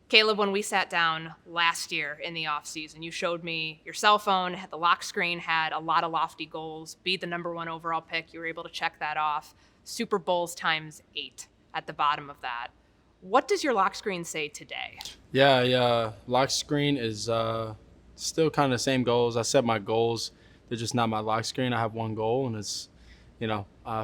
Caleb, when we sat down last year in the offseason, you showed me your cell phone, the lock screen had a lot of lofty goals, be the number one overall pick. You were able to check that off. Super Bowls times 8 at the bottom of that. What does your lock screen say today? Yeah, yeah. Lock screen is still kind of the same goals. I set my goals. They're just not my lock screen. I have one goal, and it's,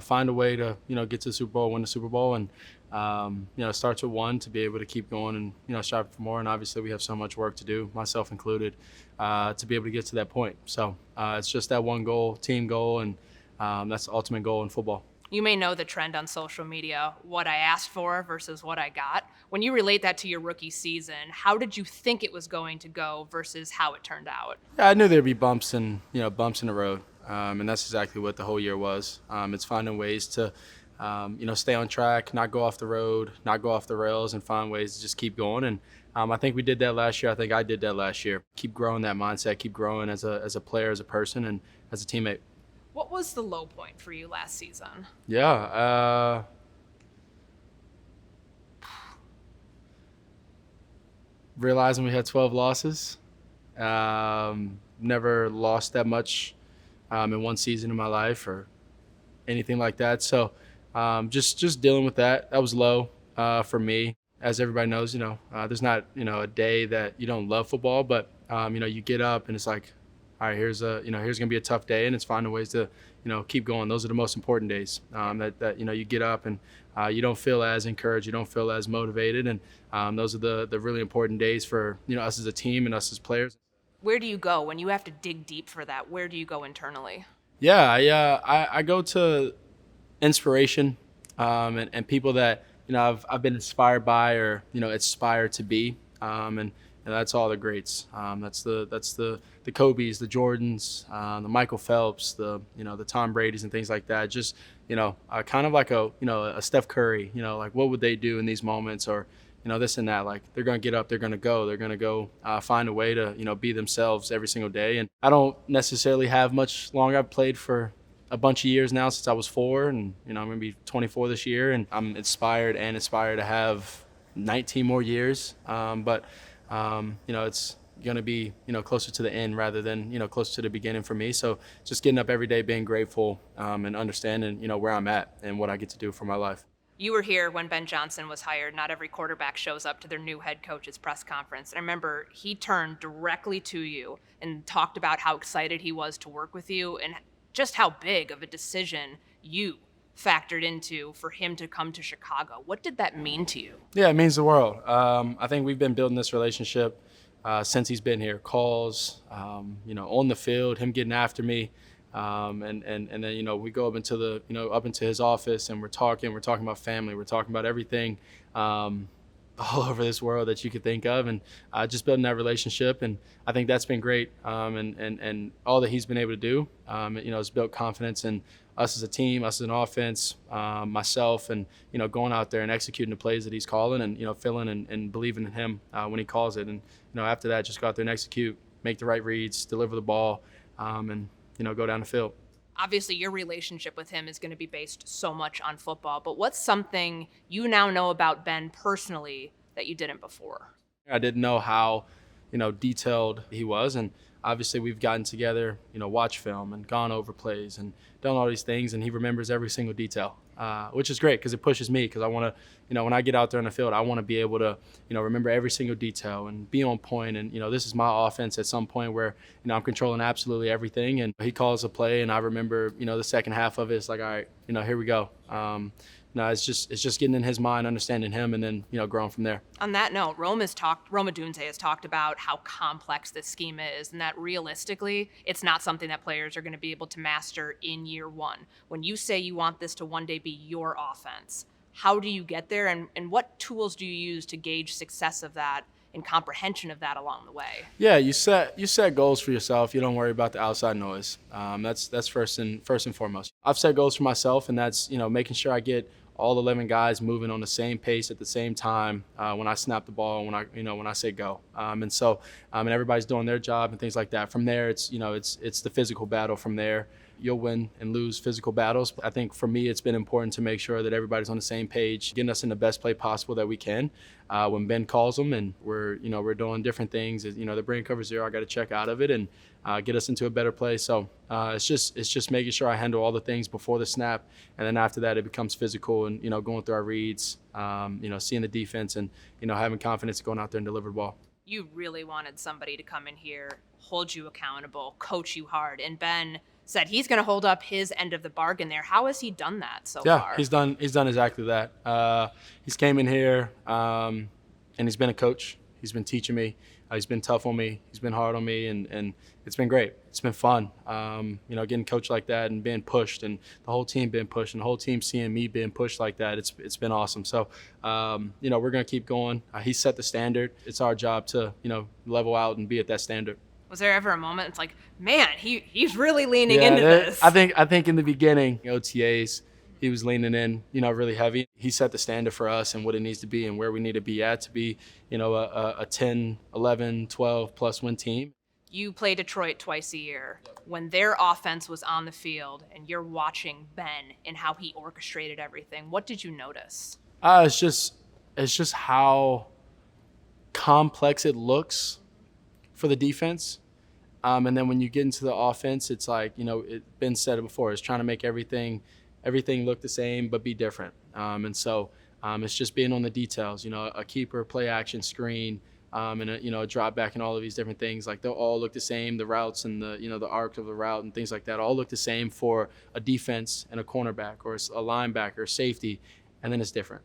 find a way to, get to the Super Bowl, win the Super Bowl, and, it starts with one to be able to keep going and, strive for more. And obviously we have so much work to do, myself included, to be able to get to that point. So it's just that one goal, team goal, and that's the ultimate goal in football. You may know the trend on social media, what I asked for versus what I got. When you relate that to your rookie season, how did you think it was going to go versus how it turned out? Yeah, I knew there'd be bumps in the road, and that's exactly what the whole year was. It's finding ways to, stay on track, not go off the road, not go off the rails, and find ways to just keep going. And I think we did that last year. I think I did that last year. Keep growing that mindset, keep growing as a player, as a person, and as a teammate. What was the low point for you last season? Yeah, realizing we had 12 losses. Never lost that much in one season in my life or anything like that. So just dealing with that. That was low for me. As everybody knows, there's not a day that you don't love football, but you get up and it's like, all right, here's gonna be a tough day, and it's finding ways to keep going. Those are the most important days. That you get up and you don't feel as encouraged, you don't feel as motivated, and those are the really important days for us as a team and us as players. Where do you go when you have to dig deep for that? Where do you go internally? Yeah, I go to inspiration and people that I've been inspired by or aspire to be, and that's all the greats. That's the Kobe's, the Jordans, the Michael Phelps, the Tom Brady's and things like that. Just kind of like a Steph Curry. Like what would they do in these moments or this and that. Like they're gonna get up, they're gonna go find a way to be themselves every single day. And I don't necessarily have much longer. I've played for a bunch of years now since I was 4, and I'm gonna be 24 this year, and I'm inspired to have 19 more years. But it's going to be, closer to the end rather than, closer to the beginning for me. So just getting up every day, being grateful and understanding, where I'm at and what I get to do for my life. You were here when Ben Johnson was hired. Not every quarterback shows up to their new head coach's press conference. And I remember he turned directly to you and talked about how excited he was to work with you and just how big of a decision you factored into for him to come to Chicago. What did that mean to you? Yeah, it means the world. I think we've been building this relationship since he's been here. Calls, on the field, him getting after me, and then we go up into up into his office and we're talking about family, we're talking about everything. All over this world that you could think of, and just building that relationship, and I think that's been great. And all that he's been able to do, has built confidence in us as a team, us as an offense, myself, and going out there and executing the plays that he's calling, and feeling and believing in him when he calls it, and after that, just go out there and execute, make the right reads, deliver the ball, and go down the field. Obviously, your relationship with him is going to be based so much on football, but what's something you now know about Ben personally that you didn't before? I didn't know how, detailed he was, and obviously we've gotten together, watched film and gone over plays and done all these things, and he remembers every single detail, which is great because it pushes me because I want to, when I get out there on the field, I want to be able to, remember every single detail and be on point. And, this is my offense at some point where, I'm controlling absolutely everything. And he calls a play and I remember, the second half of it, it's like, all right, here we go. No, it's just getting in his mind, understanding him, and then growing from there. On that note, Rome Odunze has talked about how complex this scheme is, and that realistically, it's not something that players are going to be able to master in year one. When you say you want this to one day be your offense, how do you get there, and what tools do you use to gauge success of that and comprehension of that along the way? Yeah, you set goals for yourself. You don't worry about the outside noise. That's first and foremost. I've set goals for myself, and that's making sure I get all 11 guys moving on the same pace at the same time when I snap the ball, when I say go, and everybody's doing their job and things like that. From there, it's the physical battle from there, you'll win and lose physical battles. I think for me, it's been important to make sure that everybody's on the same page, getting us in the best play possible that we can. When Ben calls them and we're doing different things, the brain cover zero, I got to check out of it and get us into a better place. So it's just making sure I handle all the things before the snap, and then after that it becomes physical and going through our reads, seeing the defense and having confidence going out there and deliver the ball. You really wanted somebody to come in here, hold you accountable, coach you hard, and Ben said he's going to hold up his end of the bargain there. How has he done that so far? Yeah, he's done exactly that. He's came in here and he's been a coach. He's been teaching me. He's been tough on me. He's been hard on me, and it's been great. It's been fun, getting coached like that and being pushed, and the whole team being pushed, and the whole team seeing me being pushed like that. It's been awesome. So, we're going to keep going. He set the standard. It's our job to, level out and be at that standard. Was there ever a moment it's like, man, he's really leaning into this? I think in the beginning, OTAs, he was leaning in, really heavy. He set the standard for us and what it needs to be and where we need to be at to be, a 10, 11, 12 plus win team. You play Detroit twice a year. When their offense was on the field and you're watching Ben and how he orchestrated everything, what did you notice? It's just how complex it looks for the defense. And then when you get into the offense, it's like, Ben said it before, it's trying to make everything look the same but be different. And so it's just being on the details, a keeper, play action, screen, and a drop back and all of these different things. Like they'll all look the same, the routes and the arc of the route and things like that all look the same for a defense and a cornerback or a linebacker, safety, and then it's different.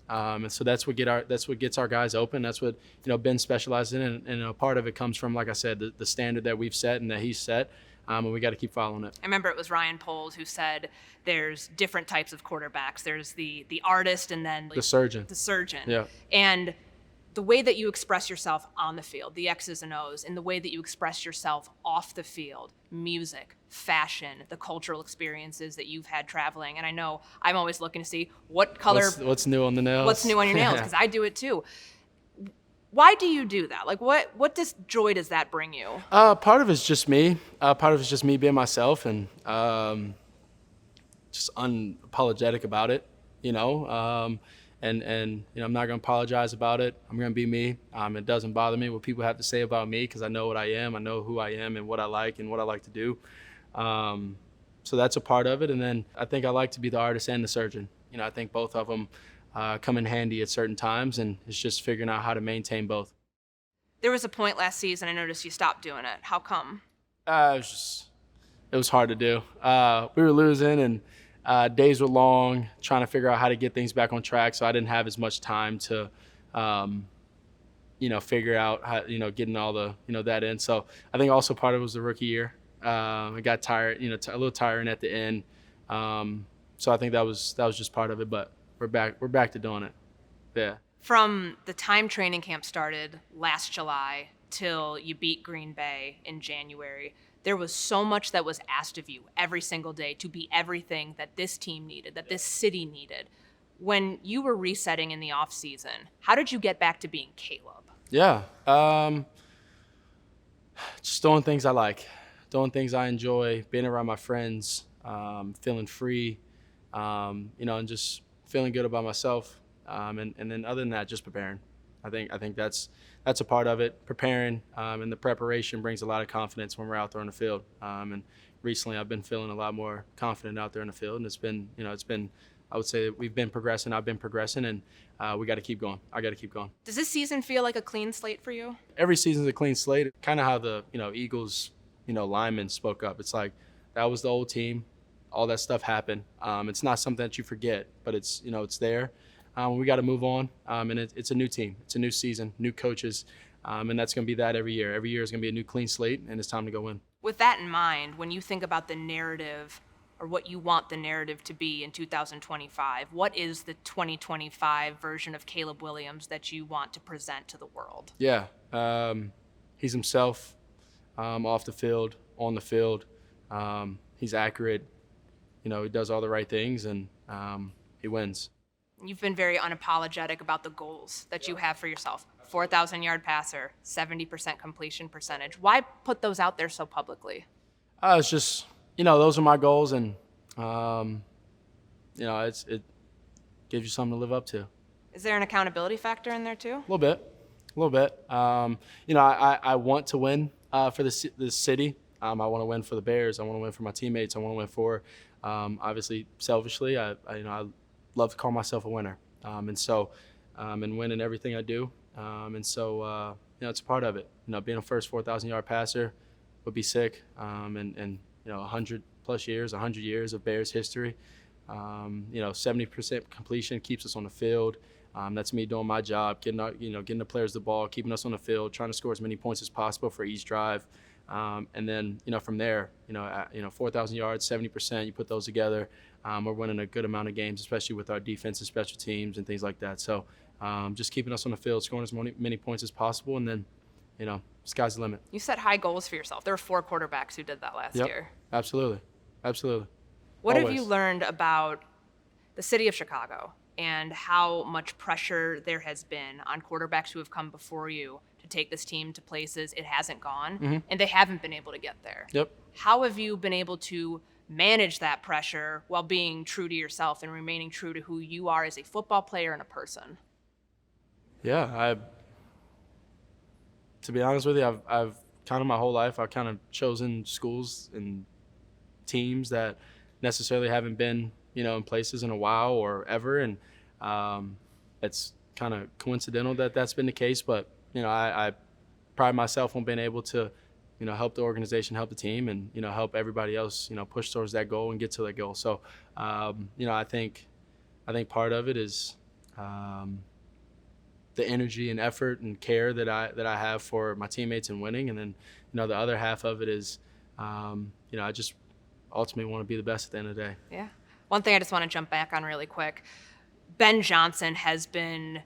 And so that's what gets our guys open. That's what Ben specializes in, and a part of it comes from, like I said, the standard that we've set and that he's set, and we got to keep following it. I remember it was Ryan Poles who said there's different types of quarterbacks. There's the artist and then the surgeon. The surgeon. Yeah. And the way that you express yourself on the field, the X's and O's, and the way that you express yourself off the field, music, fashion, the cultural experiences that you've had traveling. And I know I'm always looking to see what color. What's new on the nails? What's new on your nails, because I do it too. Why do you do that? Like, what joy does that bring you? Part of it's just me. Part of it's just me being myself and just unapologetic about it, And I'm not going to apologize about it. I'm going to be me. It doesn't bother me what people have to say about me because I know what I am. I know who I am and what I like to do. So that's a part of it. And then I think I like to be the artist and the surgeon. I think both of them come in handy at certain times, and it's just figuring out how to maintain both. There was a point last season I noticed you stopped doing it. How come? It was hard to do. We were losing and days were long, trying to figure out how to get things back on track. So I didn't have as much time to, figure out how, getting all the, that in. So I think also part of it was the rookie year. I got tired, a little tiring at the end. So I think that was just part of it. But we're back to doing it. Yeah. From the time training camp started last July till you beat Green Bay in January, there was so much that was asked of you every single day to be everything that this team needed, that this city needed. When you were resetting in the offseason, how did you get back to being Caleb? Yeah. Just doing things I like, doing things I enjoy, being around my friends, feeling free, and just feeling good about myself. And then other than that, just preparing. I think that's a part of it. Preparing and the preparation brings a lot of confidence when we're out there on the field. And recently, I've been feeling a lot more confident out there in the field, and it's been I would say we've been progressing. I've been progressing, and we got to keep going. I got to keep going. Does this season feel like a clean slate for you? Every season's a clean slate. Kind of how the Eagles linemen spoke up. It's like that was the old team. All that stuff happened. It's not something that you forget, but it's it's there. We got to move on, and it's a new team. It's a new season, new coaches, and that's going to be that every year. Every year is going to be a new clean slate, and it's time to go win. With that in mind, when you think about the narrative or what you want the narrative to be in 2025, what is the 2025 version of Caleb Williams that you want to present to the world? Yeah, he's himself off the field, on the field. He's accurate. He does all the right things, and he wins. You've been very unapologetic about the goals that you have for yourself. 4,000-yard passer, 70% completion percentage. Why put those out there so publicly? It's just those are my goals, and it gives you something to live up to. Is there an accountability factor in there too? A little bit. I want to win for the city. I want to win for the Bears. I want to win for my teammates. I want to win for, obviously, selfishly. I love to call myself a winner, and win in everything I do. It's a part of it. Being a first 4,000-yard passer would be sick. 100 years of Bears history. 70% completion keeps us on the field. That's me doing my job, getting the players the ball, keeping us on the field, trying to score as many points as possible for each drive. And then, from there, 4,000 yards, 70%, you put those together, we're winning a good amount of games, especially with our defense and special teams and things like that. So just keeping us on the field, scoring as many points as possible, and then, sky's the limit. You set high goals for yourself. There were 4 quarterbacks who did that last year. Absolutely. What Always. have you learned about the city of Chicago and how much pressure there has been on quarterbacks who have come before you to take this team to places it hasn't gone, and they haven't been able to get there? Yep. How have you been able to manage that pressure while being true to yourself and remaining true to who you are as a football player and a person? Yeah, to be honest with you, I've kind of my whole life, I've kind of chosen schools and teams that necessarily haven't been, in places in a while or ever. And it's kind of coincidental that that's been the case. But, I pride myself on being able to, help the organization, help the team, and, help everybody else, push towards that goal and get to that goal. So, I think part of it is the energy and effort and care that I have for my teammates and winning. And then, the other half of it is, I just ultimately want to be the best at the end of the day. Yeah. One thing I just want to jump back on really quick. Ben Johnson has been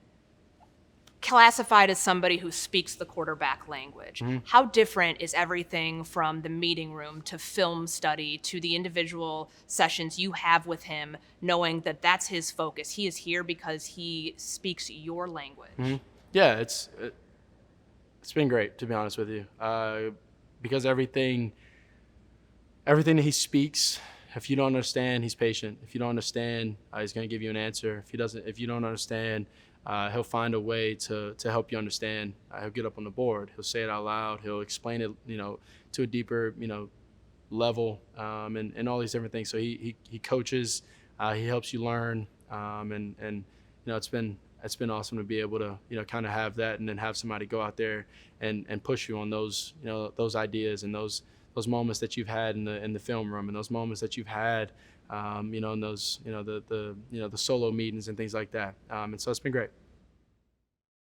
classified as somebody who speaks the quarterback language. How different is everything from the meeting room to film study to the individual sessions you have with him, knowing that that's his focus? He is here because he speaks your language. Yeah, it's been great, to be honest with you, because everything that he speaks, if you don't understand, he's patient. If you don't understand, he's going to give you an answer. If you don't understand, he'll find a way to help you understand. He'll get up on the board. He'll say it out loud. He'll explain it, to a deeper, level, and all these different things. So he coaches. He helps you learn, and it's been awesome to be able to kind of have that, and then have somebody go out there and push you on those those ideas and those moments that you've had in the film room, and those moments that you've had in those the solo meetings and things like that. And so it's been great.